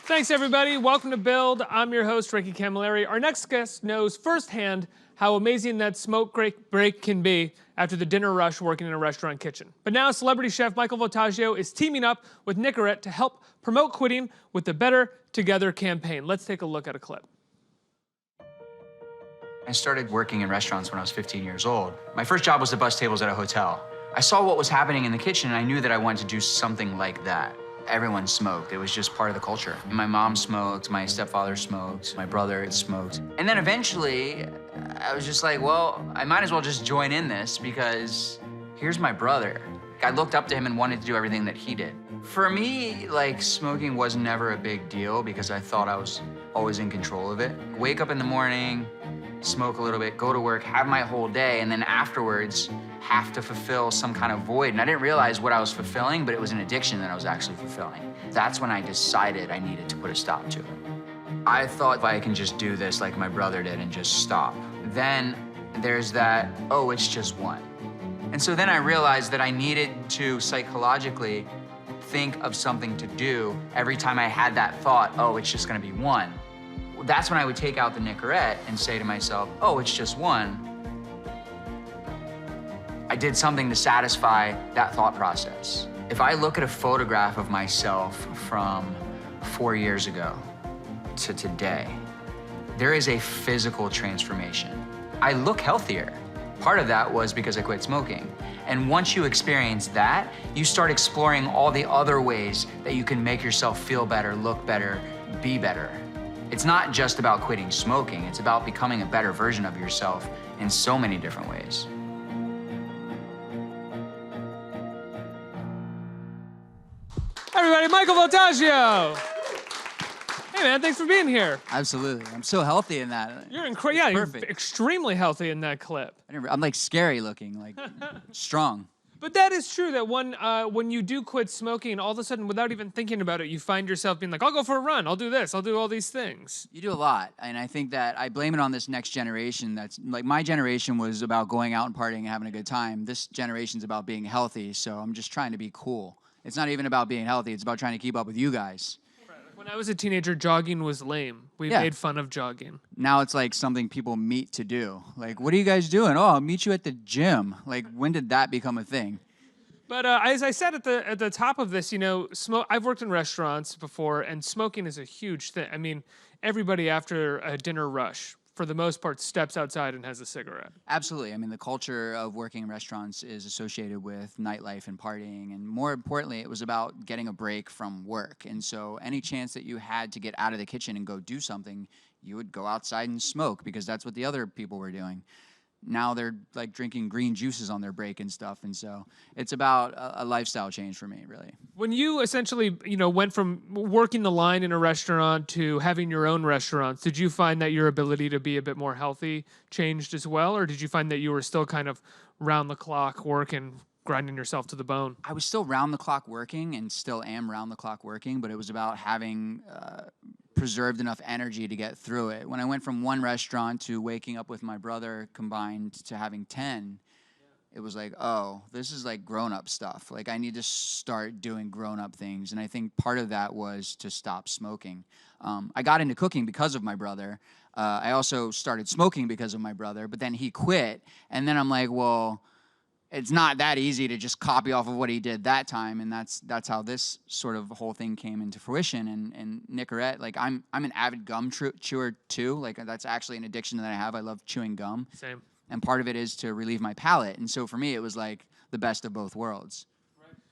Thanks, everybody. Welcome to Build. I'm your host, Ricky Camilleri. Our next guest knows firsthand how amazing that smoke break can be after the dinner rush working in a restaurant kitchen. But now celebrity chef Michael Voltaggio is teaming up with Nicorette to help promote quitting with the Better Together campaign. Let's take a look at a clip. I started working in restaurants when I was 15 years old. My first job was to bus tables at a hotel. I saw what was happening in the kitchen and I knew that I wanted to do something like that. Everyone smoked. It was just part of the culture. My mom smoked, my stepfather smoked, my brother smoked. And then eventually, I was just like, well, I might as well just join in this because here's my brother. I looked up to him and wanted to do everything that he did. For me, like, smoking was never a big deal because I thought I was always in control of it. Wake up in the morning, smoke a little bit, go to work, have my whole day, and then afterwards have to fulfill some kind of void. And I didn't realize what I was fulfilling, but it was an addiction that I was actually fulfilling. That's when I decided I needed to put a stop to it. I thought if I can just do this like my brother did and just stop, then there's that, oh, it's just one. And so then I realized that I needed to psychologically think of something to do every time I had that thought, oh, it's just gonna be one. That's when I would take out the Nicorette and say to myself, oh, it's just one. I did something to satisfy that thought process. If I look at a photograph of myself from 4 years ago to today, there is a physical transformation. I look healthier. Part of that was because I quit smoking. And once you experience that, you start exploring all the other ways that you can make yourself feel better, look better, be better. It's not just about quitting smoking, it's about becoming a better version of yourself in so many different ways. Everybody, Michael Voltaggio. Hey, man, thanks for being here. Absolutely. I'm so healthy in that. You're you're extremely healthy in that clip. I'm like scary looking, like strong. But that is true that when you do quit smoking, all of a sudden, without even thinking about it, you find yourself being like, I'll go for a run, I'll do this, I'll do all these things. You do a lot, and I think that I blame it on this next generation. That's like, my generation was about going out and partying and having a good time. This generation's about being healthy, so I'm just trying to be cool. It's not even about being healthy, it's about trying to keep up with you guys. When I was a teenager, jogging was lame. We made fun of jogging. Now it's like something people meet to do. Like, what are you guys doing? Oh, I'll meet you at the gym. Like, when did that become a thing? But as I said at the top of this, you know, I've worked in restaurants before, and smoking is a huge thing. I mean, everybody after a dinner rush, for the most part, steps outside and has a cigarette. Absolutely. I mean, the culture of working in restaurants is associated with nightlife and partying, and more importantly, it was about getting a break from work. And so any chance that you had to get out of the kitchen and go do something, you would go outside and smoke because that's what the other people were doing. Now they're like drinking green juices on their break and stuff, and so it's about a lifestyle change for me, really. When you essentially, you know, went from working the line in a restaurant to having your own restaurants, did you find that your ability to be a bit more healthy changed as well, or did you find that you were still kind of round the clock working, grinding yourself to the bone? I was still round the clock working and still am round the clock working, but it was about having preserved enough energy to get through it. When I went from one restaurant to waking up with my brother combined to having 10, it was like, oh, this is like grown-up stuff. Like, I need to start doing grown-up things. And I think part of that was to stop smoking. I got into cooking because of my brother. I also started smoking because of my brother, but then he quit. And then I'm like, well, it's not that easy to just copy off of what he did that time, and that's how this sort of whole thing came into fruition. And Nicorette, like, I'm an avid gum chewer too. Like, that's actually an addiction that I have. I love chewing gum. Same. And part of it is to relieve my palate. And so for me, it was like the best of both worlds.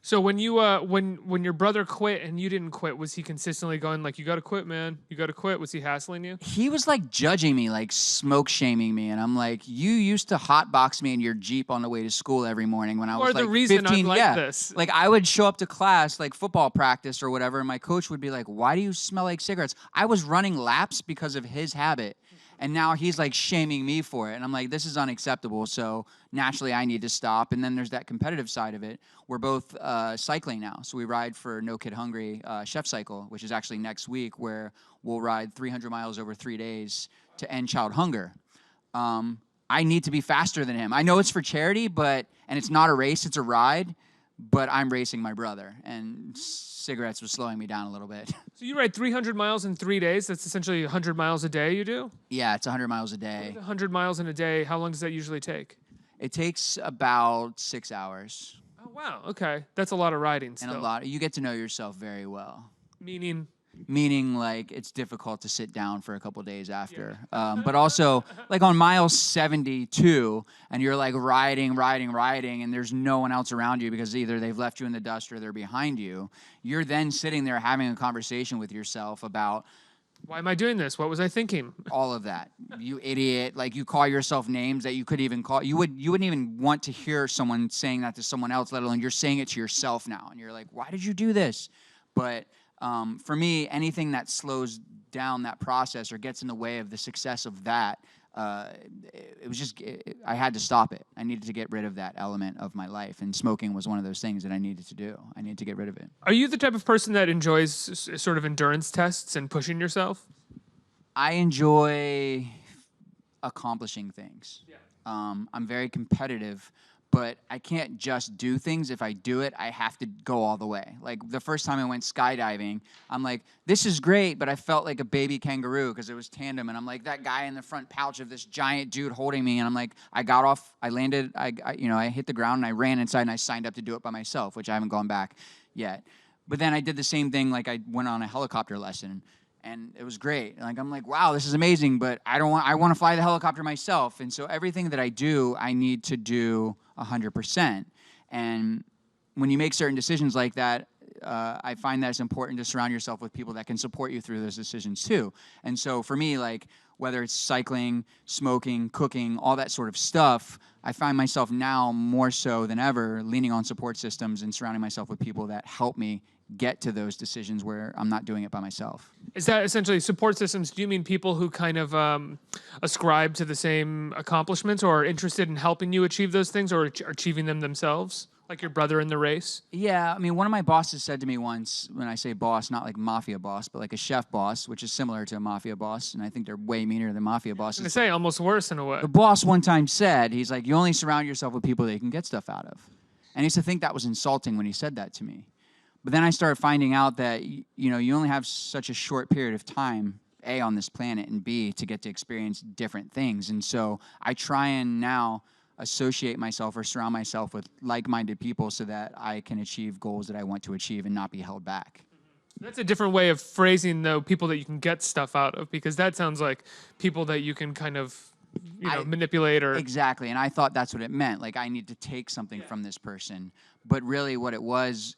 So when you when your brother quit and you didn't quit, was he consistently going like, you got to quit, man, you got to quit? Was he hassling you? He was like judging me, like smoke shaming me, and I'm like, you used to hotbox me in your Jeep on the way to school every morning when I was like 15. Or the reason I'm like this. Like, I would show up to class, like football practice or whatever, and my coach would be like, why do you smell like cigarettes? I was running laps because of his habit. And now he's like shaming me for it. And I'm like, this is unacceptable. So naturally I need to stop. And then there's that competitive side of it. We're both cycling now. So we ride for No Kid Hungry Chef Cycle, which is actually next week, where we'll ride 300 miles over 3 days to end child hunger. I need to be faster than him. I know it's for charity, and it's not a race, it's a ride. but I'm racing my brother, and cigarettes was slowing me down a little bit. So you ride 300 miles in 3 days. That's essentially 100 miles a day you do? Yeah, it's 100 miles a day. 100 miles in a day, how long does that usually take? It takes about 6 hours. Oh, wow. Okay. That's a lot of riding still. And a lot. You get to know yourself very well. Meaning? Meaning, like, it's difficult to sit down for a couple days after. But also, like, on mile 72, and you're, like, riding, and there's no one else around you because either they've left you in the dust or they're behind you, you're then sitting there having a conversation with yourself about, why am I doing this? What was I thinking? all of that. You idiot. Like, you call yourself names that you could even call. You wouldn't even want to hear someone saying that to someone else, let alone you're saying it to yourself now. And you're like, why did you do this? But for me, anything that slows down that process or gets in the way of the success of that, it was just, I had to stop it. I needed to get rid of that element of my life. And smoking was one of those things that I needed to do. I needed to get rid of it. Are you the type of person that enjoys sort of endurance tests and pushing yourself? I enjoy accomplishing things. Yeah. I'm very competitive, but I can't just do things. If I do it, I have to go all the way. Like, the first time I went skydiving, I'm like, this is great, but I felt like a baby kangaroo because it was tandem, and I'm like that guy in the front pouch of this giant dude holding me, and I'm like, I got off, I landed, I hit the ground, and I ran inside, and I signed up to do it by myself, which I haven't gone back yet. But then I did the same thing, like, I went on a helicopter lesson, and it was great. Like, I'm like, wow, this is amazing, but I want to fly the helicopter myself. And so everything that I do, I need to do 100%. And when you make certain decisions like that, I find that it's important to surround yourself with people that can support you through those decisions too. And so for me, like, whether it's cycling, smoking, cooking, all that sort of stuff, I find myself now more so than ever leaning on support systems and surrounding myself with people that help me get to those decisions where I'm not doing it by myself. Is that essentially support systems? Do you mean people who kind of ascribe to the same accomplishments or are interested in helping you achieve those things or achieving them themselves? Like your brother in the race? Yeah, I mean, one of my bosses said to me once, when I say boss, not like mafia boss, but like a chef boss, which is similar to a mafia boss, and I think they're way meaner than mafia bosses. I was going to say, almost worse in a way. The boss one time said, he's like, you only surround yourself with people that you can get stuff out of. And I used to think that was insulting when he said that to me. But then I started finding out that, you only have such a short period of time, A, on this planet, and B, to get to experience different things. And so I try and now associate myself or surround myself with like-minded people so that I can achieve goals that I want to achieve and not be held back. That's a different way of phrasing, though, people that you can get stuff out of, because that sounds like people that you can kind of manipulate or... Exactly, and I thought that's what it meant. Like, I need to take something from this person. But really what it was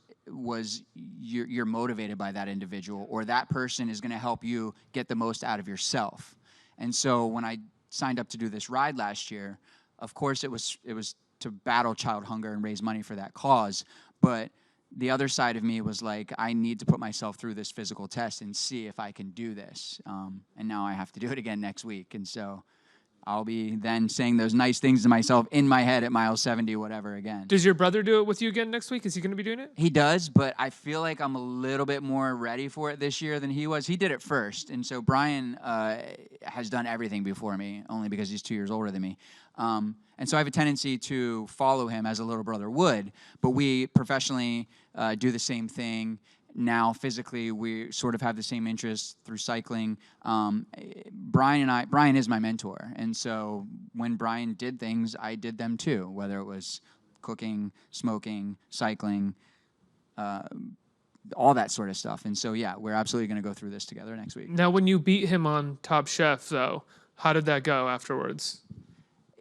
you're motivated by that individual, or that person is going to help you get the most out of yourself. And so when I signed up to do this ride last year, of course it was to battle child hunger and raise money for that cause, but the other side of me was like, I need to put myself through this physical test and see if I can do this. And now I have to do it again next week. And so I'll be then saying those nice things to myself in my head at mile 70, whatever, again. Does your brother do it with you again next week? Is he going to be doing it? He does, but I feel like I'm a little bit more ready for it this year than he was. He did it first, and so Brian has done everything before me, only because he's 2 years older than me. And so I have a tendency to follow him as a little brother would, but we professionally do the same thing. Now, physically, we sort of have the same interests through cycling. Brian is my mentor. And so when Brian did things, I did them too, whether it was cooking, smoking, cycling, all that sort of stuff. And so, yeah, we're absolutely going to go through this together next week. Now, when you beat him on Top Chef, though, how did that go afterwards?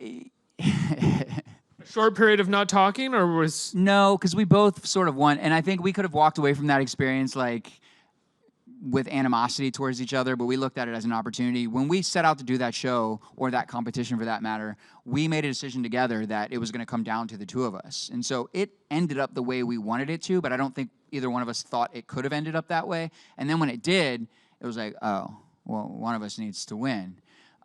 A short period of not talking, or was... No, because we both sort of won. And I think we could have walked away from that experience like with animosity towards each other, but we looked at it as an opportunity. When we set out to do that show, or that competition for that matter, we made a decision together that it was going to come down to the two of us. And so it ended up the way we wanted it to, but I don't think either one of us thought it could have ended up that way. And then when it did, it was like, oh, well, one of us needs to win.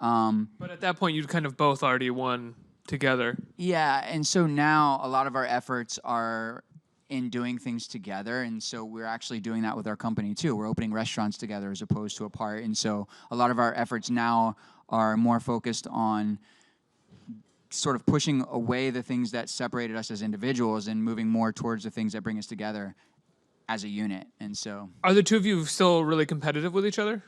But at that point, you'd kind of both already won together. Yeah, and so now a lot of our efforts are in doing things together, and so we're actually doing that with our company too. We're opening restaurants together as opposed to apart, and so a lot of our efforts now are more focused on sort of pushing away the things that separated us as individuals and moving more towards the things that bring us together as a unit. And so, Are the two of you still really competitive with each other?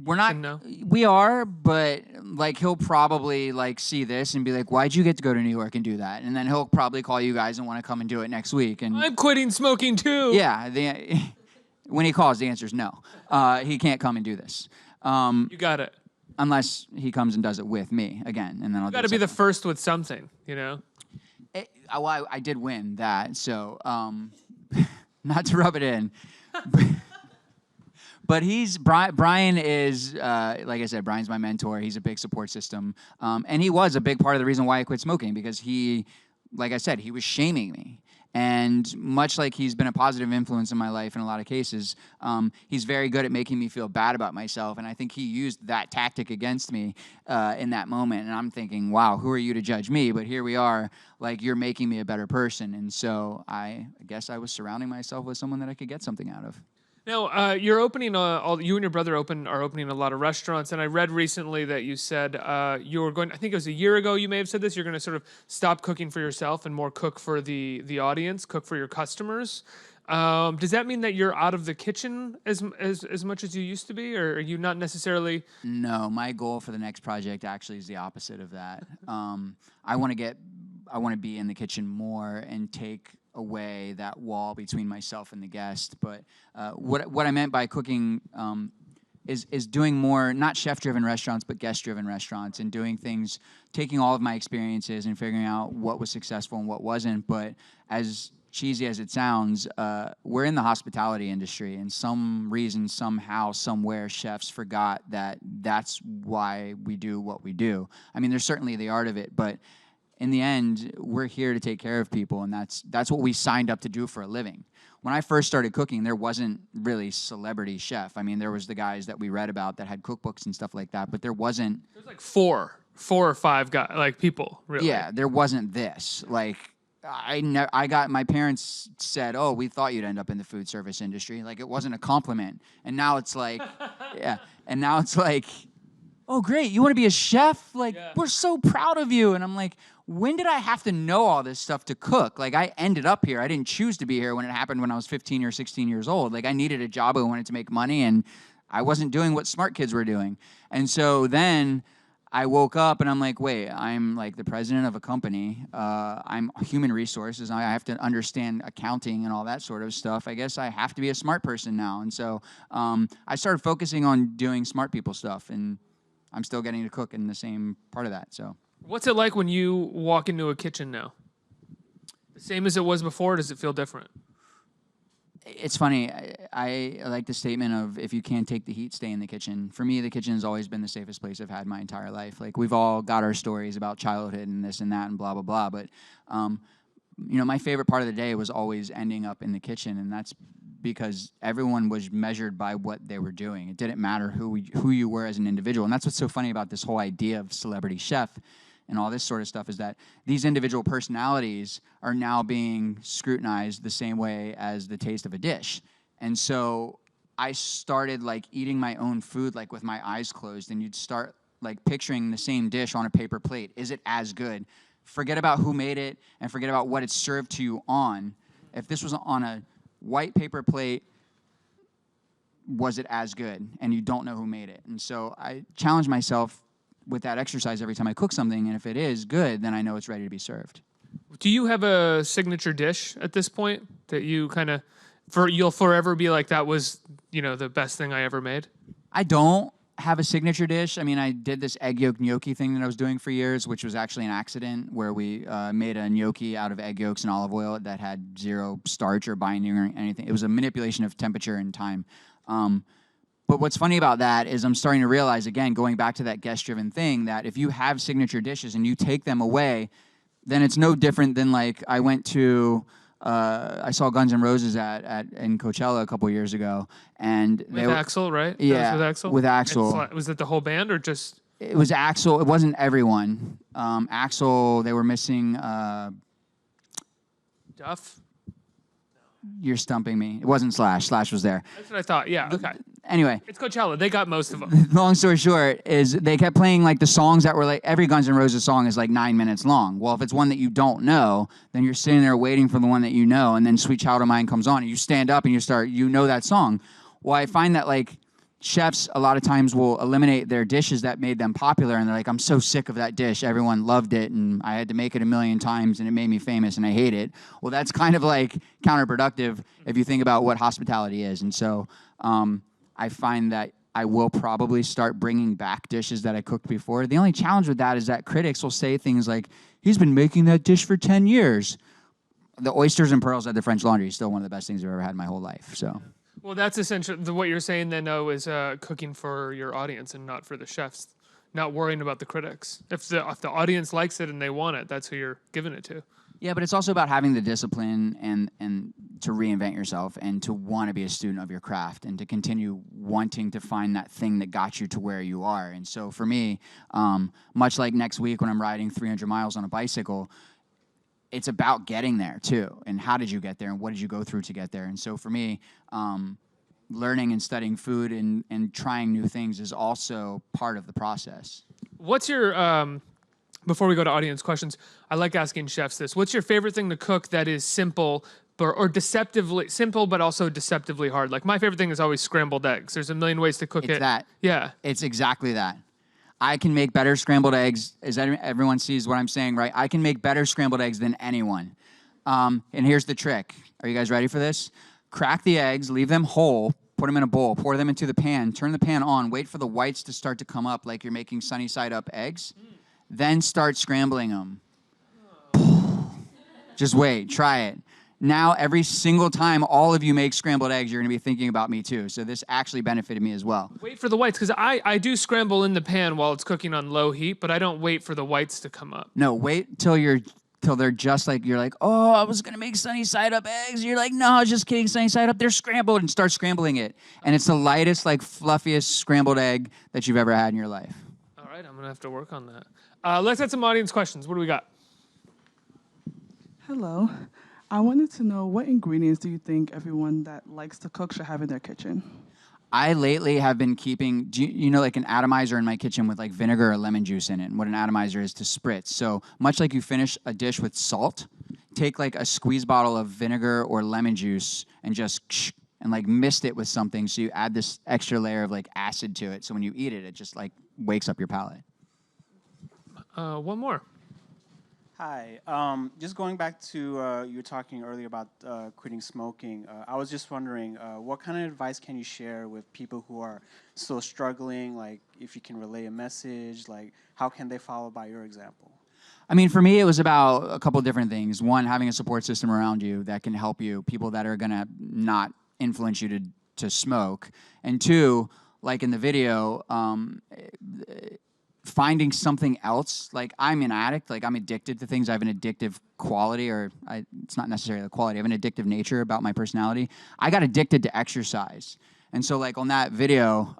we're not. No. We are, but like he'll probably like see this and be like, "Why'd you get to go to New York and do that?" And then he'll probably call you guys and want to come and do it next week. And I'm quitting smoking too. yeah, when he calls, the answer is no. He can't come and do this. You got it. Unless he comes and does it with me again, and then I'll. You got to be the first with something, you know. I did win that, so not to rub it in, but Brian is like I said, Brian's my mentor. He's a big support system, and he was a big part of the reason why I quit smoking because he, like I said, he was shaming me. And much like he's been a positive influence in my life in a lot of cases, he's very good at making me feel bad about myself. And I think he used that tactic against me in that moment. And I'm thinking, wow, who are you to judge me? But here we are, like you're making me a better person. And so I guess I was surrounding myself with someone that I could get something out of. Now, you're opening, you and your brother are opening a lot of restaurants, and I read recently that you said you were going, I think it was a year ago you may have said this, you're going to sort of stop cooking for yourself and more cook for the audience, cook for your customers. Does that mean that you're out of the kitchen as much as you used to be, or are you not necessarily? No, my goal for the next project actually is the opposite of that. I want to be in the kitchen more and take away that wall between myself and the guest. But what I meant by cooking is doing more, not chef-driven restaurants, but guest-driven restaurants, and doing things, taking all of my experiences and figuring out what was successful and what wasn't. But as cheesy as it sounds, we're in the hospitality industry, and some reason, somehow, somewhere, chefs forgot that that's why we do what we do. I mean, there's certainly the art of it, but in the end, we're here to take care of people, and that's what we signed up to do for a living. When I first started cooking, there wasn't really celebrity chef. I mean, there was the guys that we read about that had cookbooks and stuff like that, but there wasn't. There's like four or five guys, like people, really. Yeah, there wasn't this. Like, my parents said, "Oh, we thought you'd end up in the food service industry." Like, it wasn't a compliment, and now it's like, yeah, and now it's like, "Oh, great, you want to be a chef? Like, yeah. We're so proud of you." And I'm like, when did I have to know all this stuff to cook? Like, I ended up here. I didn't choose to be here when it happened when I was 15 or 16 years old. Like, I needed a job. I wanted to make money, and I wasn't doing what smart kids were doing. And so then I woke up, and I'm like, wait, I'm like the president of a company. I'm human resources. I have to understand accounting and all that sort of stuff. I guess I have to be a smart person now. And so I started focusing on doing smart people stuff, and I'm still getting to cook in the same part of that, so. What's it like when you walk into a kitchen now? The same as it was before, or does it feel different? It's funny. I like the statement of, if you can't take the heat, stay in the kitchen. For me, the kitchen has always been the safest place I've had my entire life. Like, we've all got our stories about childhood and this and that and blah, blah, blah. But, you know, my favorite part of the day was always ending up in the kitchen, and that's because everyone was measured by what they were doing. It didn't matter who you were as an individual. And that's what's so funny about this whole idea of celebrity chef and all this sort of stuff, is that these individual personalities are now being scrutinized the same way as the taste of a dish. And so I started like eating my own food, like with my eyes closed, and you'd start like picturing the same dish on a paper plate. Is it as good? Forget about who made it and forget about what it's served to you on. If this was on a white paper plate, was it as good? And you don't know who made it. And so I challenge myself with that exercise every time I cook something, and if it is good, then I know it's ready to be served. Do you have a signature dish at this point that you kind of, you'll forever be like, that was, you know, the best thing I ever made? I don't have a signature dish. I mean, I did this egg yolk gnocchi thing that I was doing for years, which was actually an accident, where we made a gnocchi out of egg yolks and olive oil that had zero starch or binding or anything. It was a manipulation of temperature and time. But what's funny about that is I'm starting to realize, again, going back to that guest-driven thing, that if you have signature dishes and you take them away, then it's no different than, like, I went to, I saw Guns N' Roses in Coachella a couple years ago. And with Axl, right? Yeah, with Axl? With Axl. Was it the whole band or just? It was Axl. It wasn't everyone. Axl, they were missing. Duff? You're stumping me. It wasn't Slash. Slash was there. That's what I thought. Yeah, okay. Anyway. It's Coachella. They got most of them. Long story short is they kept playing like the songs that were like, every Guns N' Roses song is like 9 minutes long. Well, if it's one that you don't know, then you're sitting there waiting for the one that you know, and then Sweet Child of Mine comes on, and you stand up and you know that song. Well, I find that like chefs a lot of times will eliminate their dishes that made them popular, and they're like, I'm so sick of that dish. Everyone loved it, and I had to make it 1,000,000 times, and it made me famous, and I hate it. Well, that's kind of like counterproductive if you think about what hospitality is. And so I find that I will probably start bringing back dishes that I cooked before. The only challenge with that is that critics will say things like, he's been making that dish for 10 years. The oysters and pearls at the French Laundry is still one of the best things I've ever had in my whole life. So. Well, that's essentially what you're saying then, though, is cooking for your audience and not for the chefs, not worrying about the critics. If the audience likes it and they want it, that's who you're giving it to. Yeah, but it's also about having the discipline and to reinvent yourself and to want to be a student of your craft and to continue wanting to find that thing that got you to where you are. And so for me, much like next week when I'm riding 300 miles on a bicycle, it's about getting there too. And how did you get there and what did you go through to get there? And so for me, learning and studying food and trying new things is also part of the process. What's your... Before we go to audience questions, I like asking chefs this. What's your favorite thing to cook that is simple or deceptively simple, but also deceptively hard? Like my favorite thing is always scrambled eggs. There's a million ways to cook it. It's that. Yeah. It's exactly that. I can make better scrambled eggs, as everyone sees what I'm saying, right? I can make better scrambled eggs than anyone. And here's the trick. Are you guys ready for this? Crack the eggs, leave them whole, put them in a bowl, pour them into the pan, turn the pan on, wait for the whites to start to come up like you're making sunny side up eggs. Then start scrambling them. Just wait, try it. Now, every single time all of you make scrambled eggs, you're gonna be thinking about me too. So this actually benefited me as well. Wait for the whites, because I do scramble in the pan while it's cooking on low heat, but I don't wait for the whites to come up. No, wait till they're just like, you're like, oh, I was gonna make sunny side up eggs. You're like, no, I was just kidding, sunny side up. They're scrambled, and start scrambling it. And it's the lightest, like fluffiest scrambled egg that you've ever had in your life. All right, I'm gonna have to work on that. Let's get some audience questions. What do we got? Hello. I wanted to know, what ingredients do you think everyone that likes to cook should have in their kitchen? I lately have been keeping, you know, like an atomizer in my kitchen with like vinegar or lemon juice in it. And what an atomizer is to spritz. So much like you finish a dish with salt, take like a squeeze bottle of vinegar or lemon juice and just and like mist it with something. So you add this extra layer of like acid to it. So when you eat it, it just like wakes up your palate. One more. Hi. Just going back to you were talking earlier about quitting smoking. I was just wondering, what kind of advice can you share with people who are still struggling? Like, if you can relay a message, like, how can they follow by your example? I mean, for me, it was about a couple of different things. One, having a support system around you that can help you, people that are going to not influence you to smoke. And two, like in the video, finding something else. Like, I'm an addict. Like, I'm addicted to things. I have an addictive quality, it's not necessarily the quality. I have an addictive nature about my personality. I got addicted to exercise. And so, like, on that video,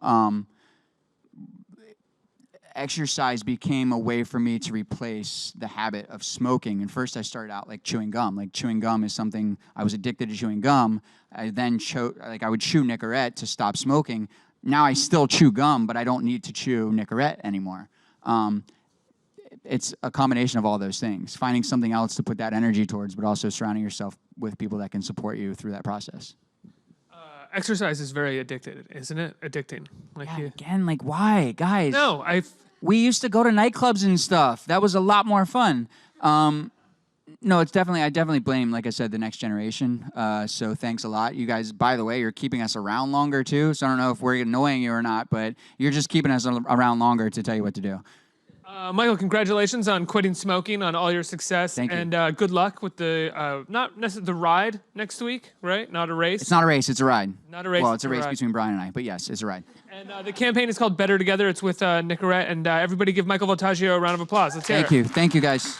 exercise became a way for me to replace the habit of smoking. And first I started out like chewing gum. Like, chewing gum is something, I was addicted to chewing gum. I then I would chew Nicorette to stop smoking. Now I still chew gum, but I don't need to chew Nicorette anymore. It's a combination of all those things. Finding something else to put that energy towards, but also surrounding yourself with people that can support you through that process. Exercise is very addicted, isn't it? Addicting. Like, Yeah, again, like, why? Guys. No, We used to go to nightclubs and stuff. That was a lot more fun. No, I definitely blame, like I said, the next generation. So thanks a lot. You guys, by the way, you're keeping us around longer too. So I don't know if we're annoying you or not, but you're just keeping us around longer to tell you what to do. Michael, congratulations on quitting smoking, on all your success. Thank you. And good luck with the, not necessarily the ride next week, right? Not a race. It's not a race, it's a ride. Not a race. Well, it's a race ride. between Brian and I, but yes, it's a ride. And the campaign is called Better Together. It's with Nicorette. And everybody give Michael Voltaggio a round of applause. Let's hear it. Thank you, guys.